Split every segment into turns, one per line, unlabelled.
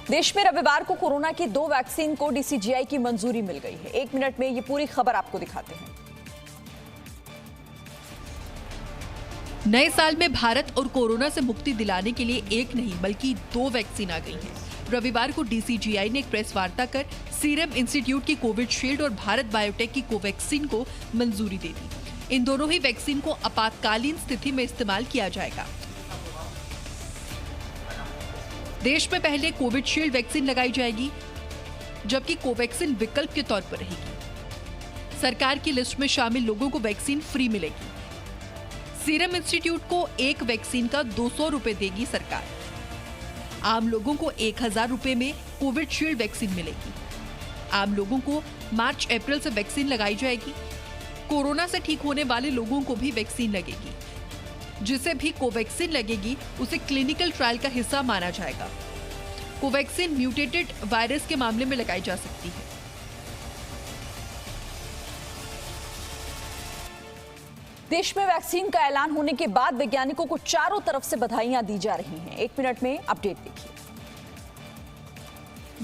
देश में रविवार को कोरोना की 2 वैक्सीन को डीसीजीआई की मंजूरी मिल गई है। 1 मिनट में ये पूरी खबर आपको दिखाते हैं।
नए साल में भारत और कोरोना से मुक्ति दिलाने के लिए एक नहीं बल्कि 2 वैक्सीन आ गई हैं। रविवार को डीसीजीआई ने एक प्रेस वार्ता कर सीरम इंस्टीट्यूट की कोविशील्ड और भारत बायोटेक की कोवैक्सीन को मंजूरी दे दी। इन दोनों ही वैक्सीन को आपातकालीन स्थिति में इस्तेमाल किया जाएगा। देश में पहले कोविशील्ड वैक्सीन लगाई जाएगी, जबकि कोवैक्सीन विकल्प के तौर पर रहेगी। सरकार की लिस्ट में शामिल लोगों को वैक्सीन फ्री मिलेगी। सीरम इंस्टीट्यूट को एक वैक्सीन का 200 रुपए देगी सरकार। आम लोगों को 1000 रुपए में कोविशील्ड वैक्सीन मिलेगी। आम लोगों को मार्च-अप्रैल से वैक्सीन लगाई जाएगी। कोरोना से ठीक होने वाले लोगों को भी वैक्सीन लगेगी। जिसे भी कोवैक्सीन लगेगी उसे क्लिनिकल ट्रायल का हिस्सा माना जाएगा। कोवैक्सीन म्यूटेटेड वायरस के मामले में लगाई जा सकती है।
देश में वैक्सीन का ऐलान होने के बाद वैज्ञानिकों को चारों तरफ से बधाइयां दी जा रही हैं। 1 मिनट में अपडेट देखिए।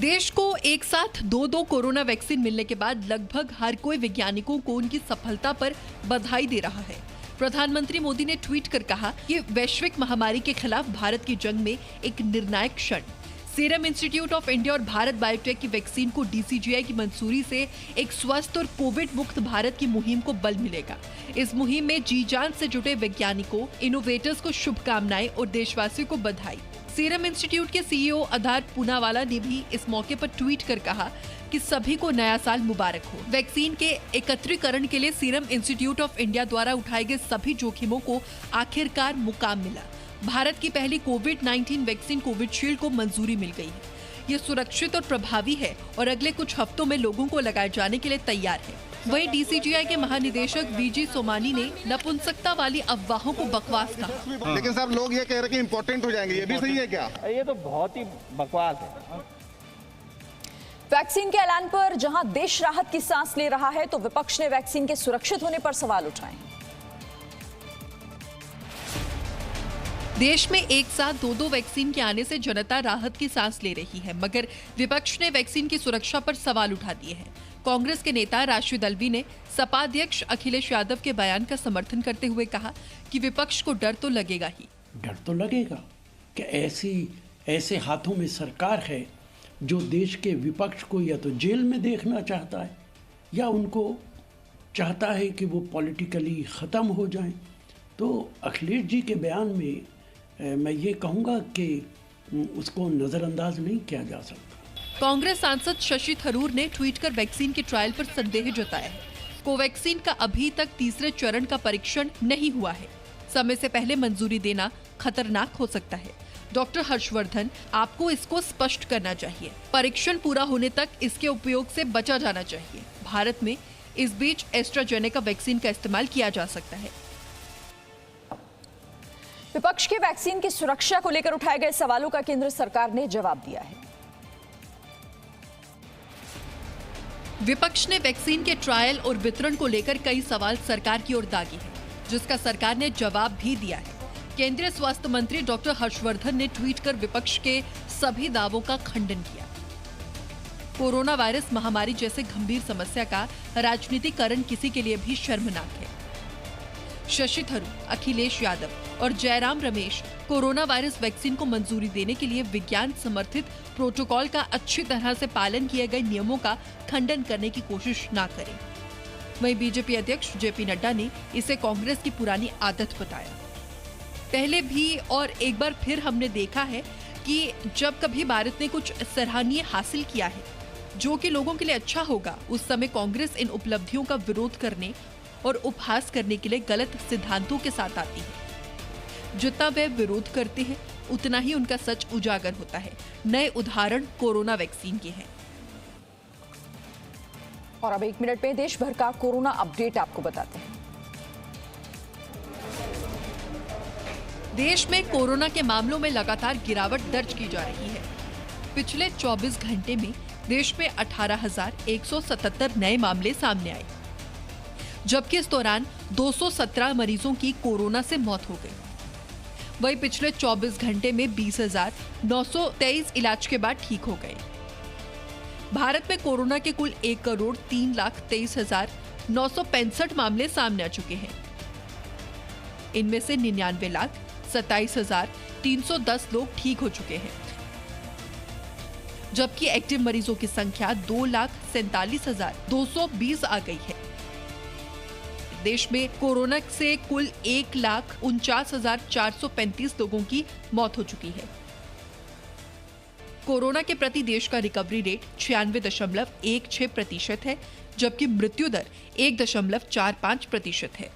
देश को एक साथ 2 कोरोना वैक्सीन मिलने के बाद लगभग हर कोई वैज्ञानिकों को उनकी सफलता पर बधाई दे रहा है। प्रधानमंत्री मोदी ने ट्वीट कर कहा कि वैश्विक महामारी के खिलाफ भारत की जंग में एक निर्णायक क्षण। सीरम इंस्टीट्यूट ऑफ इंडिया और भारत बायोटेक की वैक्सीन को डीसीजीआई की मंजूरी से एक स्वस्थ और कोविड मुक्त भारत की मुहिम को बल मिलेगा। इस मुहिम में जी जान से जुटे वैज्ञानिकों, इनोवेटर्स को शुभकामनाएं और देशवासियों को बधाई। सीरम इंस्टीट्यूट के सीईओ आधार पूनावाला ने भी इस मौके पर ट्वीट कर कहा कि सभी को नया साल मुबारक हो। वैक्सीन के एकत्रीकरण के लिए सीरम इंस्टीट्यूट ऑफ इंडिया द्वारा उठाए गए सभी जोखिमों को आखिरकार मुकाम मिला। भारत की पहली कोविड-19 वैक्सीन कोविशील्ड को मंजूरी मिल गई है। ये सुरक्षित और प्रभावी है और अगले कुछ हफ्तों में लोगों को लगाए जाने के लिए तैयार है। वहीं डीसीजीआई के महानिदेशक वीजी सोमानी ने नपुंसकता वाली अफवाहों को बकवास कहा।
लेकिन साहब लोग ये कह रहे हैं कि इम्पोर्टेंट हो जाएंगे, ये भी सही है क्या?
ये तो बहुत ही बकवास है।
वैक्सीन के ऐलान पर जहां देश राहत की सांस ले रहा है, तो विपक्ष ने वैक्सीन के सुरक्षित होने पर सवाल उठाए।
देश में एक साथ 2 वैक्सीन के आने से जनता राहत की सांस ले रही है, मगर विपक्ष ने वैक्सीन की सुरक्षा पर सवाल उठा दिए हैं। कांग्रेस के नेता राशिद अल्वी ने सपा अध्यक्ष अखिलेश यादव के बयान का समर्थन करते हुए कहा कि विपक्ष को डर तो लगेगा ही।
डर तो लगेगा कि ऐसे हाथों में सरकार है जो देश के विपक्ष को या तो जेल में देखना चाहता है या उनको चाहता है कि वो पॉलिटिकली ख़त्म हो जाएं। तो अखिलेश जी के बयान में मैं ये कहूँगा कि उसको नज़रअंदाज नहीं किया जा सकता।
कांग्रेस सांसद शशि थरूर ने ट्वीट कर वैक्सीन के ट्रायल पर संदेह जताया है। कोवैक्सीन का अभी तक तीसरे चरण का परीक्षण नहीं हुआ है। समय से पहले मंजूरी देना खतरनाक हो सकता है। डॉक्टर हर्षवर्धन, आपको इसको स्पष्ट करना चाहिए। परीक्षण पूरा होने तक इसके उपयोग से बचा जाना चाहिए। भारत में इस बीच एस्ट्राजेनेका वैक्सीन का इस्तेमाल किया जा सकता है।
विपक्ष के वैक्सीन की सुरक्षा को लेकर उठाए गए सवालों का केंद्र सरकार ने जवाब दिया है।
विपक्ष ने वैक्सीन के ट्रायल और वितरण को लेकर कई सवाल सरकार की ओर दागे हैं, जिसका सरकार ने जवाब भी दिया है। केंद्रीय स्वास्थ्य मंत्री डॉक्टर हर्षवर्धन ने ट्वीट कर विपक्ष के सभी दावों का खंडन किया। कोरोना वायरस महामारी जैसे गंभीर समस्या का राजनीतिकरण किसी के लिए भी शर्मनाक है। शशि थरूर, अखिलेश यादव और Jairam Ramesh corona virus vaccine को मंजूरी देने के लिए विज्ञान समर्थित प्रोटोकॉल का अच्छी तरह से पालन किए गए नियमों का खंडन करने की कोशिश ना करें। वहीं बीजेपी अध्यक्ष जेपी नड्डा ने इसे कांग्रेस की पुरानी आदत बताया। पहले भी और एक बार फिर हमने देखा है कि जब कभी भारत ने कुछ सराहनीय हासिल किया है जो कि लोगों के लिए अच्छा होगा, उस समय कांग्रेस इन उपलब्धियों का विरोध करने और उपहास करने के लिए गलत सिद्धांतों के साथ आती है। जितना वे विरोध करते हैं उतना ही उनका सच उजागर होता है। नए उदाहरण कोरोना वैक्सीन के हैं।
और अब 1 मिनट में देश भर का कोरोना अपडेट आपको बताते हैं।
देश में कोरोना के मामलों में लगातार गिरावट दर्ज की जा रही है। पिछले 24 घंटे में देश में 18,177 नए मामले सामने आए, जबकि इस दौरान 217 मरीजों की कोरोना से मौत हो गई। वहीं पिछले 24 घंटे में 20,923 इलाज के बाद ठीक हो गए। भारत में कोरोना के कुल 1,23,23,965 मामले सामने आ चुके हैं। इनमें से 99,27,310 लोग ठीक हो चुके हैं, जबकि एक्टिव मरीजों की संख्या 2,47,220 आ गई है। देश में कोरोना से कुल 1,49,435 लोगों की मौत हो चुकी है। कोरोना के प्रति देश का रिकवरी रेट 96.16% है, जबकि मृत्यु दर 1.45% है।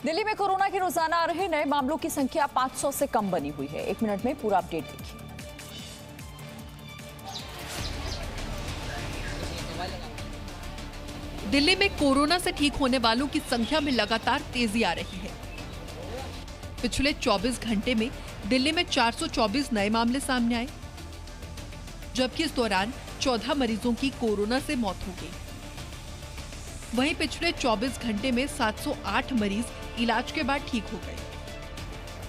दिल्ली में कोरोना के रोजाना आ रहे नए मामलों की संख्या 500 से कम बनी हुई है। 1 मिनट में पूरा अपडेट देखिए।
दिल्ली में कोरोना से ठीक होने वालों की संख्या में लगातार तेजी आ रही है। पिछले 24 घंटे में दिल्ली में 424 नए मामले सामने आए, जबकि इस दौरान 14 मरीजों की कोरोना से मौत हो गई। वहीं पिछले 24 घंटे में 708 मरीज इलाज के बाद ठीक हो गए।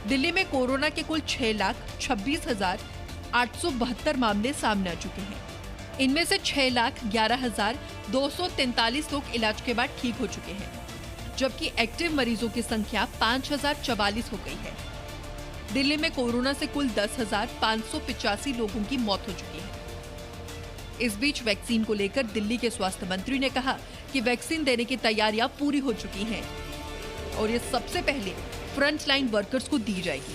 दिल्ली में कोरोना के कुल 6,26,872 मामले सामने आ चुके हैं। इनमें से 6,11,243 लोग इलाज के बाद ठीक हो चुके हैं, जबकि एक्टिव मरीजों की संख्या 5,044 हो गई है। दिल्ली में कोरोना से कुल 10,585 लोगों की मौत हो चुकी है। इस बीच वैक्सीन को लेकर दिल्ली के स्वास्थ्य मंत्री ने कहा कि वैक्सीन देने की तैयारियां पूरी हो चुकी हैं और ये सबसे पहले फ्रंट लाइन वर्कर्स को दी जाएगी।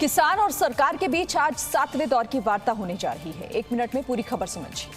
किसान और सरकार के बीच आज 7वें दौर की वार्ता होने जा रही है। 1 मिनट में पूरी खबर समझिए।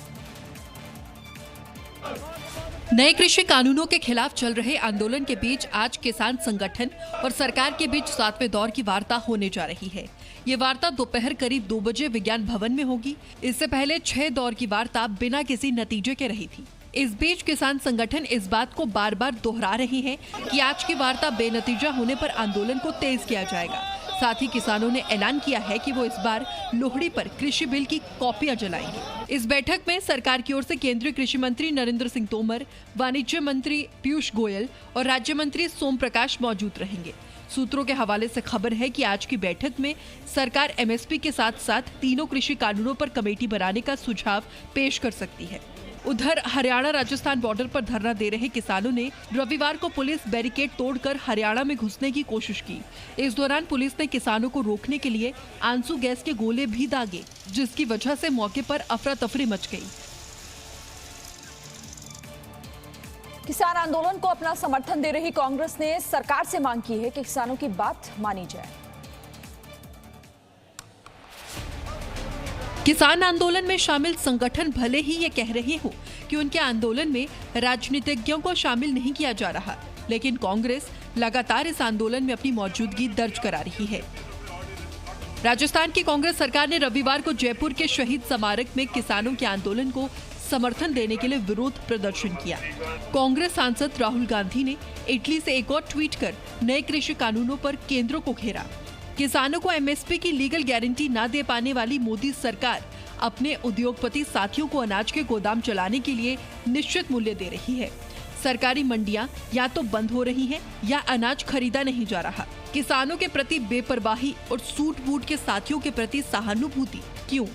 नए कृषि कानूनों के खिलाफ चल रहे आंदोलन के बीच आज किसान संगठन और सरकार के बीच 7वें दौर की वार्ता होने जा रही है। ये वार्ता दोपहर करीब 2 बजे विज्ञान भवन में होगी। इससे पहले 6 दौर की वार्ता बिना किसी नतीजे के रही थी। इस बीच किसान संगठन इस बात को बार बार दोहरा रहे हैं कि आज की वार्ता बेनतीजा होने पर आंदोलन को तेज किया जाएगा। साथ ही किसानों ने ऐलान किया है कि वो इस बार लोहड़ी पर कृषि बिल की कॉपियां जलाएंगे। इस बैठक में सरकार की ओर से केंद्रीय कृषि मंत्री नरेंद्र सिंह तोमर, वाणिज्य मंत्री पीयूष गोयल और राज्य मंत्री सोम प्रकाश मौजूद रहेंगे। सूत्रों के हवाले से खबर है कि आज की बैठक में सरकार एमएसपी के साथ साथ तीनों कृषि कानूनों पर कमेटी बनाने का सुझाव पेश कर सकती है। उधर हरियाणा राजस्थान बॉर्डर पर धरना दे रहे किसानों ने रविवार को पुलिस बैरिकेड तोड़कर हरियाणा में घुसने की कोशिश की। इस दौरान पुलिस ने किसानों को रोकने के लिए आंसू गैस के गोले भी दागे, जिसकी वजह से मौके पर अफरा तफरी मच गई।
किसान आंदोलन को अपना समर्थन दे रही कांग्रेस ने सरकार से मांग की है कि किसानों की बात मानी जाए।
किसान आंदोलन में शामिल संगठन भले ही ये कह रहे हो कि उनके आंदोलन में राजनीतिज्ञों को शामिल नहीं किया जा रहा, लेकिन कांग्रेस लगातार इस आंदोलन में अपनी मौजूदगी दर्ज करा रही है। राजस्थान की कांग्रेस सरकार ने रविवार को जयपुर के शहीद स्मारक में किसानों के आंदोलन को समर्थन देने के लिए विरोध प्रदर्शन किया। कांग्रेस सांसद राहुल गांधी ने इटली से एक और ट्वीट कर नए कृषि कानूनों पर केंद्र को घेरा। किसानों को एमएसपी की लीगल गारंटी न दे पाने वाली मोदी सरकार अपने उद्योगपति साथियों को अनाज के गोदाम चलाने के लिए निश्चित मूल्य दे रही है। सरकारी मंडियां या तो बंद हो रही हैं या अनाज खरीदा नहीं जा रहा। किसानों के प्रति बेपरवाही और सूट-बूट के साथियों के प्रति सहानुभूति क्यों?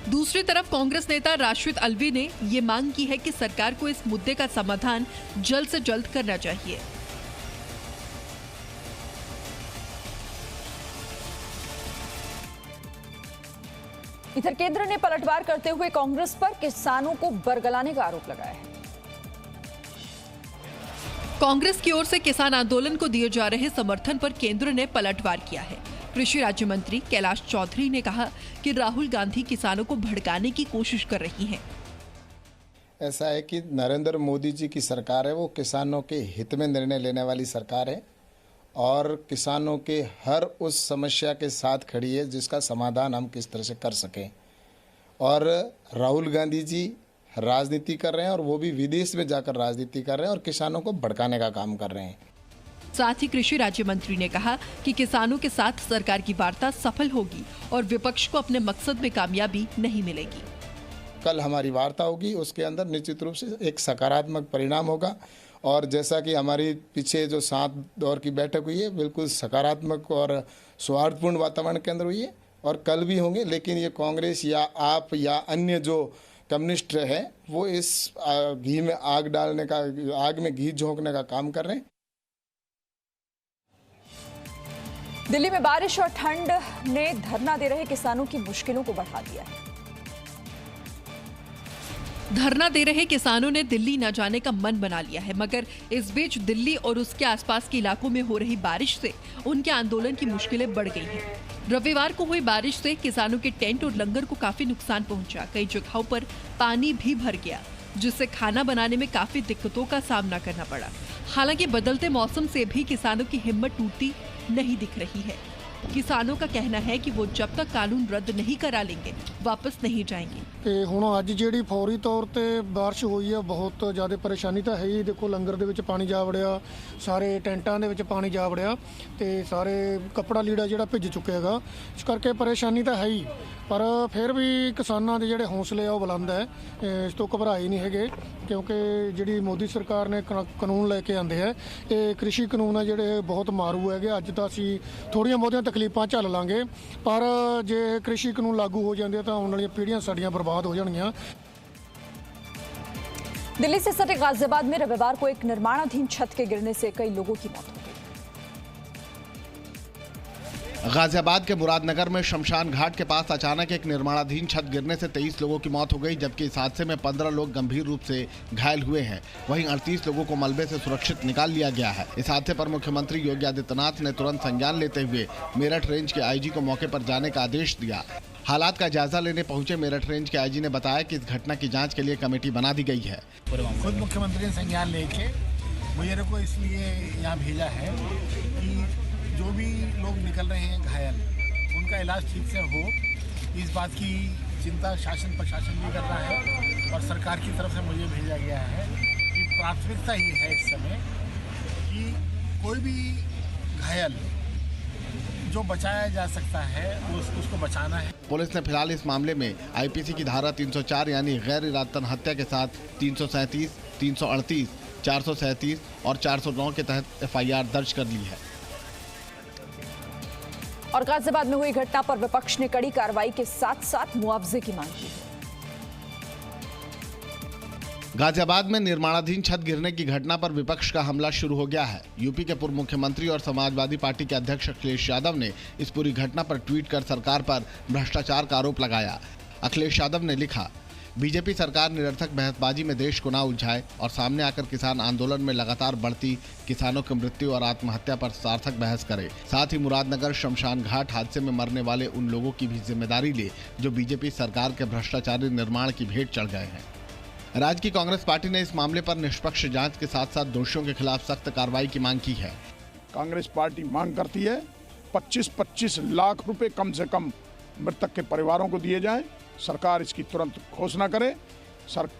दूसरी तरफ कांग्रेस नेता राशिद अलवी ने ये मांग की है कि सरकार को इस मुद्दे का समाधान जल्द से जल्द करना चाहिए।
इधर केंद्र ने पलटवार करते हुए कांग्रेस पर किसानों को बरगलाने का आरोप लगाया है।
कांग्रेस की ओर से किसान आंदोलन को दिए जा रहे समर्थन पर केंद्र ने पलटवार किया है। कृषि राज्य मंत्री कैलाश चौधरी ने कहा कि राहुल गांधी किसानों को भड़काने की कोशिश कर रही हैं।
ऐसा है कि नरेंद्र मोदी जी की सरकार है, वो किसानों के हित में निर्णय लेने वाली सरकार है और किसानों के हर उस समस्या के साथ खड़ी है जिसका समाधान हम किस तरह से कर सकें। और राहुल गांधी जी राजनीति कर रहे हैं और वो भी विदेश में जाकर राजनीति कर रहे हैं और किसानों को भड़काने का काम कर रहे हैं।
साथ ही कृषि राज्य मंत्री ने कहा कि किसानों के साथ सरकार की वार्ता सफल होगी और विपक्ष को अपने मकसद में कामयाबी नहीं मिलेगी।
कल हमारी वार्ता होगी, उसके अंदर निश्चित रूप से एक सकारात्मक परिणाम होगा। और जैसा कि हमारी पीछे जो 7 दौर की बैठक हुई है, बिल्कुल सकारात्मक और सौहार्दपूर्ण वातावरण के अंदर हुई है, और कल भी होंगे। लेकिन ये कांग्रेस या आप या अन्य जो कम्युनिस्ट है वो इस घी में आग डालने का, आग में घी झोंकने का काम कर रहे हैं।
दिल्ली में बारिश और ठंड ने धरना दे रहे किसानों की मुश्किलों को बढ़ा दिया है।
धरना दे रहे किसानों ने दिल्ली न जाने का मन बना लिया है, मगर इस बीच दिल्ली और उसके आसपास के इलाकों में हो रही बारिश से उनके आंदोलन की मुश्किलें बढ़ गई हैं। रविवार को हुई बारिश से किसानों के टेंट और लंगर को काफी नुकसान पहुंचा। कई जगहों पर पानी भी भर गया, जिससे खाना बनाने में काफी दिक्कतों का सामना करना पड़ा। हालांकि बदलते मौसम से भी किसानों की हिम्मत टूटती नहीं दिख रही है। किसानों का कहना है कि वो जब तक कानून रद्द नहीं करा लेंगे वापस नहीं जाएंगे।
ਤੇ ਹੁਣ ਅੱਜ ਜਿਹੜੀ ਫੌਰੀ ਤੌਰ ਤੇ ਬਾਰਿਸ਼ ਹੋਈ ਹੈ, ਬਹੁਤ ਜ਼ਿਆਦਾ ਪਰੇਸ਼ਾਨੀ ਤਾਂ ਹੈ ਹੀ। ਦੇਖੋ ਲੰਗਰ ਦੇ ਵਿੱਚ ਪਾਣੀ ਜਾ ਵੜਿਆ, ਸਾਰੇ ਟੈਂਟਾਂ ਦੇ ਵਿੱਚ ਪਾਣੀ ਜਾ ਵੜਿਆ ਤੇ ਸਾਰੇ ਕੱਪੜਾ ਲੀੜਾ ਜਿਹੜਾ ਭਿੱਜ ਚੁੱਕਿਆ ਹੈਗਾ। ਇਸ ਕਰਕੇ ਪਰੇਸ਼ਾਨੀ ਤਾਂ ਹੈ ਹੀ, ਪਰ ਫਿਰ ਵੀ ਕਿਸਾਨਾਂ ਦੇ ਜਿਹੜੇ ਹੌਸਲੇ ਆ ਉਹ ਬੁਲੰਦ ਹੈ। ਇਸ ਤੋਂ ਘਬਰਾਏ ਨਹੀਂ ਹੈਗੇ, ਕਿਉਂਕਿ ਜਿਹੜੀ ਮੋਦੀ ਸਰਕਾਰ ਨੇ ਕਾਨੂੰਨ ਲੈ ਕੇ ਆਂਦੇ ਹੈ, ਇਹ ਕ੍ਰਿਸ਼ੀ ਕਾਨੂੰਨ ਹੈ ਜਿਹੜੇ ਬਹੁਤ ਮਾਰੂ ਹੈਗੇ। ਅੱਜ ਤਾਂ ਅਸੀਂ ਥੋੜੀਆਂ ਬਹੁਤੀਆਂ ਤਕਲੀਫਾਂ ਝੱਲ ਲਾਂਗੇ, ਪਰ ਜੇ ਕ੍ਰਿਸ਼ੀ ਕਾਨੂੰਨ ਲਾਗੂ ਹੋ ਜਾਂਦੇ ਤਾਂ ਆਉਣ ਵਾਲੀਆਂ ਪੀੜ੍ਹੀਆਂ ਸਾਡੀਆਂ ਬਰਬਾਦ हो जाएंगी।
दिल्ली से सटे गाजियाबाद में रविवार को एक निर्माणाधीन छत के गिरने से कई लोगों की मौत हो गई।
गाजियाबाद के मुरादनगर में शमशान घाट के पास अचानक एक निर्माणाधीन छत गिरने से 23 लोगों की मौत हो गई, जबकि इस हादसे में 15 लोग गंभीर रूप से घायल हुए हैं। वहीं 38 लोगों को मलबे से सुरक्षित निकाल लिया गया है। इस हादसे पर मुख्यमंत्री योगी आदित्यनाथ ने तुरंत संज्ञान लेते हुए मेरठ रेंज के आईजी को मौके पर जाने का आदेश दिया। हालात का जायजा लेने पहुंचे मेरठ रेंज के आईजी ने बताया कि इस घटना की जांच के लिए कमेटी बना दी गई है।
खुद मुख्यमंत्री ने संज्ञान लेके मुझे को इसलिए यहाँ भेजा है कि जो भी लोग निकल रहे हैं घायल, उनका इलाज ठीक से हो, इस बात की चिंता शासन प्रशासन भी कर रहा है। और सरकार की तरफ से मुझे भेजा गया है कि प्राथमिकता ही है इस समय कि कोई भी घायल जो बचाया जा सकता है उसको बचाना है।
पुलिस ने फिलहाल इस मामले में आईपीसी की धारा 304 यानी गैर इरादतन हत्या के साथ 337, 338, 437 और 409 के तहत एफआईआर दर्ज कर ली है।
और गाजियाबाद में हुई घटना पर विपक्ष ने कड़ी कार्रवाई के साथ साथ मुआवजे की मांग की है।
गाजियाबाद में निर्माणाधीन छत गिरने की घटना पर विपक्ष का हमला शुरू हो गया है। यूपी के पूर्व मुख्यमंत्री और समाजवादी पार्टी के अध्यक्ष अखिलेश यादव ने इस पूरी घटना पर ट्वीट कर सरकार पर भ्रष्टाचार का आरोप लगाया। अखिलेश यादव ने लिखा, बीजेपी सरकार निरर्थक बहसबाजी में देश को ना उलझाए और सामने आकर किसान आंदोलन में लगातार बढ़ती किसानों की मृत्यु और आत्महत्या पर सार्थक बहस करे। साथ ही मुरादनगर शमशान घाट हादसे में मरने वाले उन लोगों की भी जिम्मेदारी ले जो बीजेपी सरकार के भ्रष्टाचारी निर्माण की भेंट चढ़ गए हैं। राज्य की कांग्रेस पार्टी ने इस मामले पर निष्पक्ष जांच के साथ साथ दोषियों के खिलाफ सख्त कार्रवाई की मांग की है।
कांग्रेस पार्टी मांग करती है 25-25 लाख रुपए कम से कम मृतक के परिवारों को दिए जाएं। सरकार इसकी तुरंत घोषणा करे,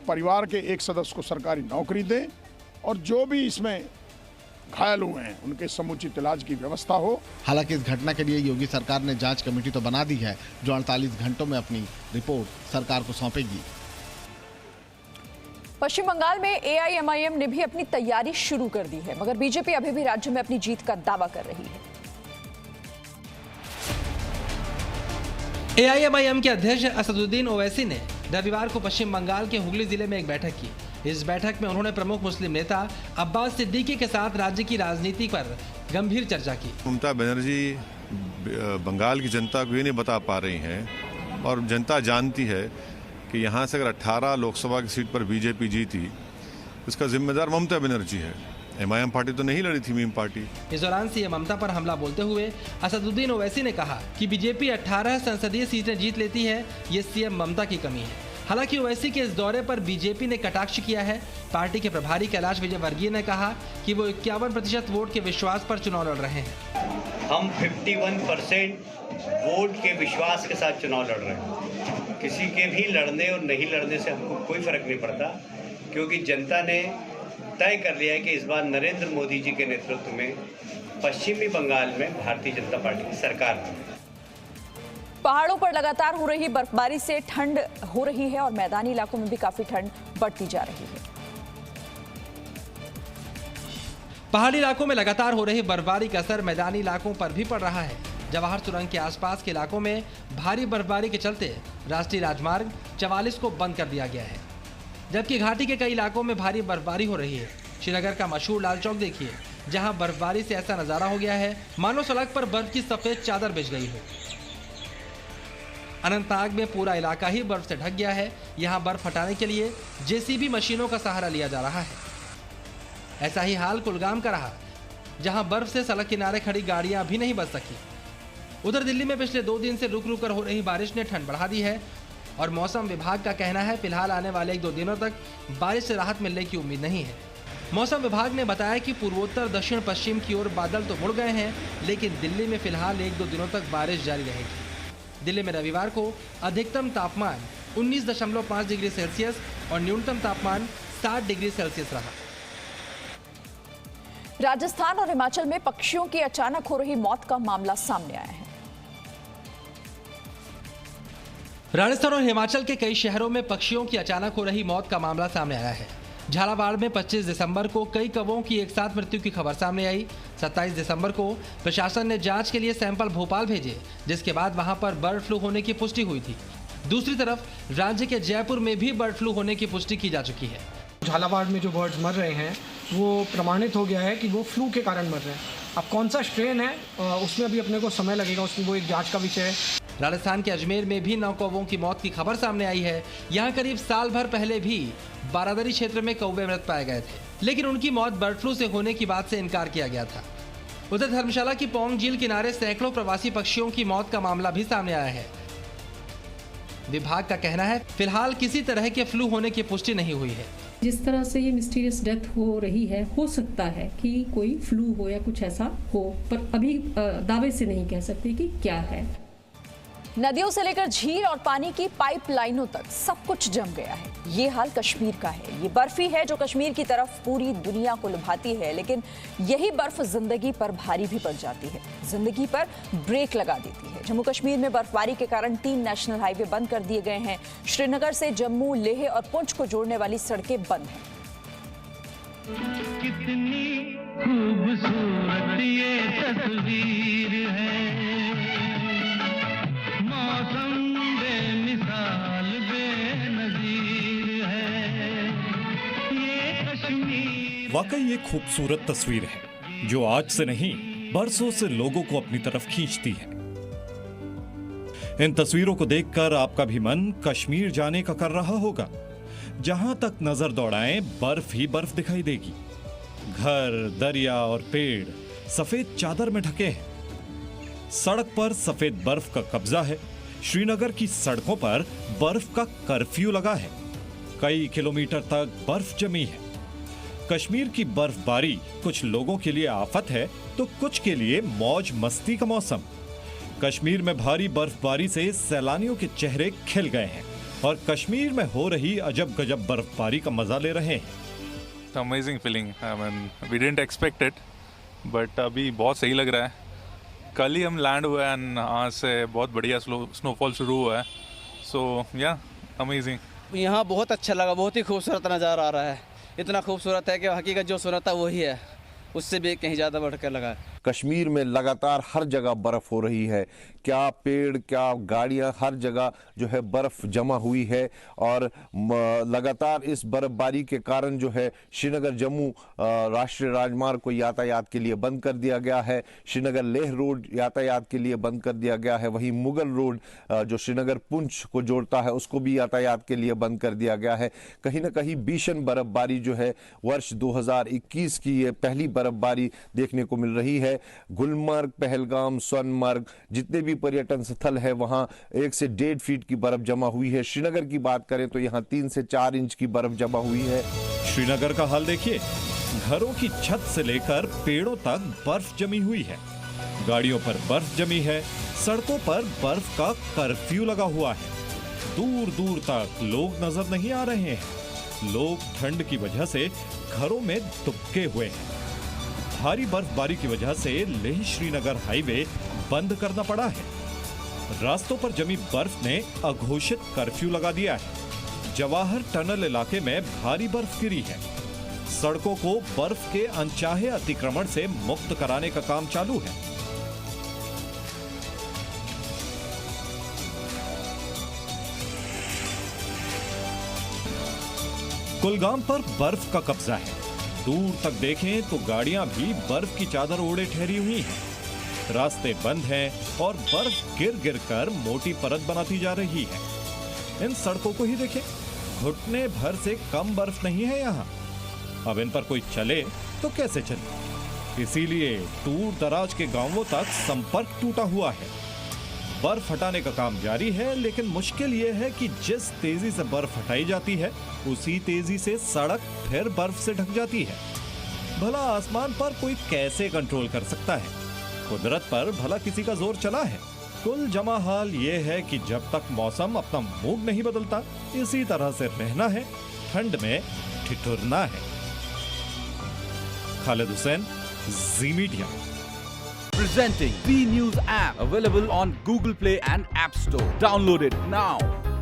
परिवार के एक सदस्य को सरकारी नौकरी दे और जो भी इसमें घायल हुए हैं उनके समुचित इलाज की व्यवस्था हो।
हालांकि इस घटना के लिए योगी सरकार ने जांच कमेटी तो बना दी है, जो 48 घंटों में अपनी रिपोर्ट सरकार को सौंपेगी।
पश्चिम बंगाल में एआईएमआईएम ने भी अपनी तैयारी शुरू कर दी है, मगर बीजेपी अभी भी राज्य में अपनी जीत का दावा कर रही है।
एआईएमआईएम के अध्यक्ष असदुद्दीन ओवैसी ने रविवार को पश्चिम बंगाल के हुगली जिले में एक बैठक की। इस बैठक में उन्होंने प्रमुख मुस्लिम नेता अब्बास सिद्दीकी के साथ राज्य की राजनीति पर गंभीर चर्चा की।
ममता बनर्जी बंगाल की जनता को ये नहीं बता पा रही हैं और जनता जानती है कि यहाँ से अगर 18 लोकसभा की सीट पर बीजेपी जीती, इसका जिम्मेदार ममता बनर्जी है। एमआईएम पार्टी तो नहीं लड़ी थी, मीम पार्टी।
इस दौरान सीएम ममता पर हमला बोलते हुए असदुद्दीन ओवैसी ने कहा कि बीजेपी 18 संसदीय सीटें जीत लेती है, ये सीएम ममता की कमी है। हालांकि ओवैसी के इस दौरे पर बीजेपी ने कटाक्ष किया है। पार्टी के प्रभारी कैलाश विजयवर्गीय ने कहा कि वो 51% वोट के विश्वास पर चुनाव लड़ रहे हैं।
हम 51% वोट के विश्वास के साथ चुनाव लड़ रहे हैं। किसी के भी लड़ने और नहीं लड़ने से हमको कोई फर्क नहीं पड़ता, क्योंकि जनता ने तय कर लिया है कि इस बार नरेंद्र मोदी जी के नेतृत्व में पश्चिमी बंगाल में भारतीय जनता पार्टी की सरकार है।
पहाड़ों पर लगातार हो रही बर्फबारी से ठंड हो रही है और मैदानी इलाकों में भी काफी ठंड बढ़ती जा रही है।
पहाड़ी इलाकों में लगातार हो रही बर्फबारी का असर मैदानी इलाकों पर भी पड़ रहा है। जवाहर सुरंग के आसपास के इलाकों में भारी बर्फबारी के चलते राष्ट्रीय राजमार्ग 44 को बंद कर दिया गया है, जबकि घाटी के कई इलाकों में भारी बर्फबारी हो रही है। श्रीनगर का मशहूर लाल चौक देखिए, जहां बर्फबारी से ऐसा नजारा हो गया है मानो सड़क पर बर्फ की सफेद चादर बिछ गई हो। अनंतनाग में पूरा इलाका ही बर्फ से ढक गया है। यहां बर्फ हटाने के लिए जेसीबी मशीनों का सहारा लिया जा रहा है। ऐसा ही हाल कुलगाम का रहा, जहां बर्फ से सड़क किनारे खड़ी गाड़ियां भी नहीं बच सकी। उधर दिल्ली में पिछले 2 दिन से रुक रुक कर हो रही बारिश ने ठंड बढ़ा दी है और मौसम विभाग का कहना है फिलहाल आने वाले 1-2 दिनों तक बारिश से राहत मिलने की उम्मीद नहीं है। मौसम विभाग ने बताया कि पूर्वोत्तर दक्षिण पश्चिम की ओर बादल तो मुड़ गए हैं, लेकिन दिल्ली में फिलहाल 1-2 दिनों तक बारिश जारी रहेगी। दिल्ली में रविवार को अधिकतम तापमान 19.5 डिग्री सेल्सियस और न्यूनतम तापमान 7 डिग्री सेल्सियस रहा।
राजस्थान और हिमाचल में पक्षियों की अचानक हो रही मौत का मामला सामने आया है।
राजस्थान और हिमाचल के कई शहरों में पक्षियों की अचानक हो रही मौत का मामला सामने आया है। झालावाड़ में 25 दिसंबर को कई कौवों की एक साथ मृत्यु की खबर सामने आई। 27 दिसंबर को प्रशासन ने जांच के लिए सैंपल भोपाल भेजे, जिसके बाद वहां पर बर्ड फ्लू होने की पुष्टि हुई थी। दूसरी तरफ राज्य के जयपुर में भी बर्ड फ्लू होने की पुष्टि की जा चुकी है।
झालावाड़ में जो बर्ड्स मर रहे हैं वो प्रमाणित हो गया है कि वो फ्लू के कारण मर रहे हैं। अब कौन सा स्ट्रेन है उसमें अभी अपने को समय लगेगा, उसमें वो एक जांच का विषय है।
राजस्थान के अजमेर में भी 9 कौवों की मौत की खबर सामने आई है। यहाँ करीब साल भर पहले भी बारादरी क्षेत्र में कौवे मृत पाए गए थे, लेकिन उनकी मौत बर्ड फ्लू से होने की बात से इनकार किया गया था। उधर धर्मशाला की पौंग झील किनारे सैकड़ों प्रवासी पक्षियों की मौत का मामला भी सामने आया है। विभाग का कहना है फिलहाल किसी तरह के फ्लू होने की पुष्टि नहीं हुई है।
जिस तरह से ये मिस्टीरियस डेथ हो रही है, हो सकता है कि कोई फ्लू हो या कुछ ऐसा हो, पर अभी दावे से नहीं कह सकते कि क्या है।
नदियों से लेकर झील और पानी की पाइपलाइनों तक सब कुछ जम गया है। ये हाल कश्मीर का है। ये बर्फी है जो कश्मीर की तरफ पूरी दुनिया को लुभाती है, लेकिन यही बर्फ जिंदगी पर भारी भी पड़ जाती है, जिंदगी पर ब्रेक लगा देती है। जम्मू कश्मीर में बर्फबारी के कारण 3 नेशनल हाईवे बंद कर दिए गए हैं। श्रीनगर से जम्मू, लेह और पुंछ को जोड़ने वाली सड़कें बंद हैं।
कितनी खूबसूरत ये तस्वीर है,
वाकई एक खूबसूरत तस्वीर है जो आज से नहीं बरसों से लोगों को अपनी तरफ खींचती है। इन तस्वीरों को देखकर आपका भी मन कश्मीर जाने का कर रहा होगा। जहां तक नजर दौड़ाएं बर्फ ही बर्फ दिखाई देगी। घर, दरिया और पेड़ सफेद चादर में ढके हैं। सड़क पर सफेद बर्फ का कब्जा है। श्रीनगर की सड़कों पर बर्फ का कर्फ्यू लगा है। कई किलोमीटर तक बर्फ जमी है। कश्मीर की बर्फबारी कुछ लोगों के लिए आफत है तो कुछ के लिए मौज मस्ती का मौसम। कश्मीर में भारी बर्फबारी से सैलानियों के चेहरे खिल गए हैं और कश्मीर में हो रही अजब गजब बर्फबारी का मजा ले रहे हैं।
Amazing feeling, I mean we didn't expect it, but अभी बहुत सही लग रहा है। कल ही हम लैंड हुआ है एंड आज से बहुत बढ़िया स्नोफॉल शुरू हुआ है। सो या अमेजिंग।
यहाँ बहुत अच्छा लगा, बहुत ही खूबसूरत नज़ारा आ रहा है। इतना खूबसूरत है कि हकीकत जो सुना था वही है, उससे भी कहीं ज़्यादा बढ़कर लगा।
कश्मीर में लगातार हर जगह बर्फ हो रही है। क्या पेड़, क्या गाड़ियां, हर जगह जो है बर्फ जमा हुई है और लगातार इस बर्फबारी के कारण जो है श्रीनगर जम्मू राष्ट्रीय राजमार्ग को यातायात के लिए बंद कर दिया गया है। श्रीनगर लेह रोड यातायात के लिए बंद कर दिया गया है। वहीं मुगल रोड जो श्रीनगर पुंछ को जोड़ता है उसको भी यातायात के लिए बंद कर दिया गया है। कहीं ना कहीं भीषण बर्फबारी जो है वर्ष 2021 की ये पहली बर्फबारी देखने को मिल रही है। गुलमर्ग, पहलगाम, सोनमर्ग जितने भी पर्यटन स्थल है वहां 1 से 1.5 फीट की बर्फ जमा हुई है। श्रीनगर की बात करें तो यहां 3 से 4 इंच की बर्फ जमा हुई है।
श्रीनगर का हाल देखिए, घरों की छत से लेकर पेड़ों तक बर्फ जमी हुई है। गाड़ियों पर बर्फ जमी है। सड़कों पर बर्फ का कर्फ्यू लगा हुआ है। दूर दूर तक लोग नजर नहीं आ रहे हैं। लोग ठंड की वजह से घरों में दुबके हुए हैं। भारी बर्फबारी की वजह से लेह श्रीनगर हाईवे बंद करना पड़ा है। रास्तों पर जमी बर्फ ने अघोषित कर्फ्यू लगा दिया है। जवाहर टनल इलाके में भारी बर्फ गिरी है। सड़कों को बर्फ के अनचाहे अतिक्रमण से मुक्त कराने का काम चालू है। कुलगाम पर बर्फ का कब्जा है। दूर तक देखें तो गाड़ियां भी बर्फ की चादर ओढ़े ठहरी हुई हैं। रास्ते बंद हैं और बर्फ गिर गिर कर मोटी परत बनाती जा रही है। इन सड़कों को ही देखें, घुटने भर से कम बर्फ नहीं है यहाँ। अब इन पर कोई चले तो कैसे चले? इसीलिए दूर दराज के गांवों तक संपर्क टूटा हुआ है। बर्फ हटाने का काम जारी है, लेकिन मुश्किल यह है कि जिस तेजी से बर्फ हटाई जाती है उसी तेजी से सड़क फिर बर्फ से ढक जाती है। भला आसमान पर कोई कैसे कंट्रोल कर सकता है? कुदरत पर भला किसी का जोर चला है? कुल जमा हाल ये है कि जब तक मौसम अपना मूड नहीं बदलता, इसी तरह से रहना है, ठंड में ठिठुरना है। खालिद हुसैन, जी media.
Presenting B News app, available on Google Play and App Store. Download it now.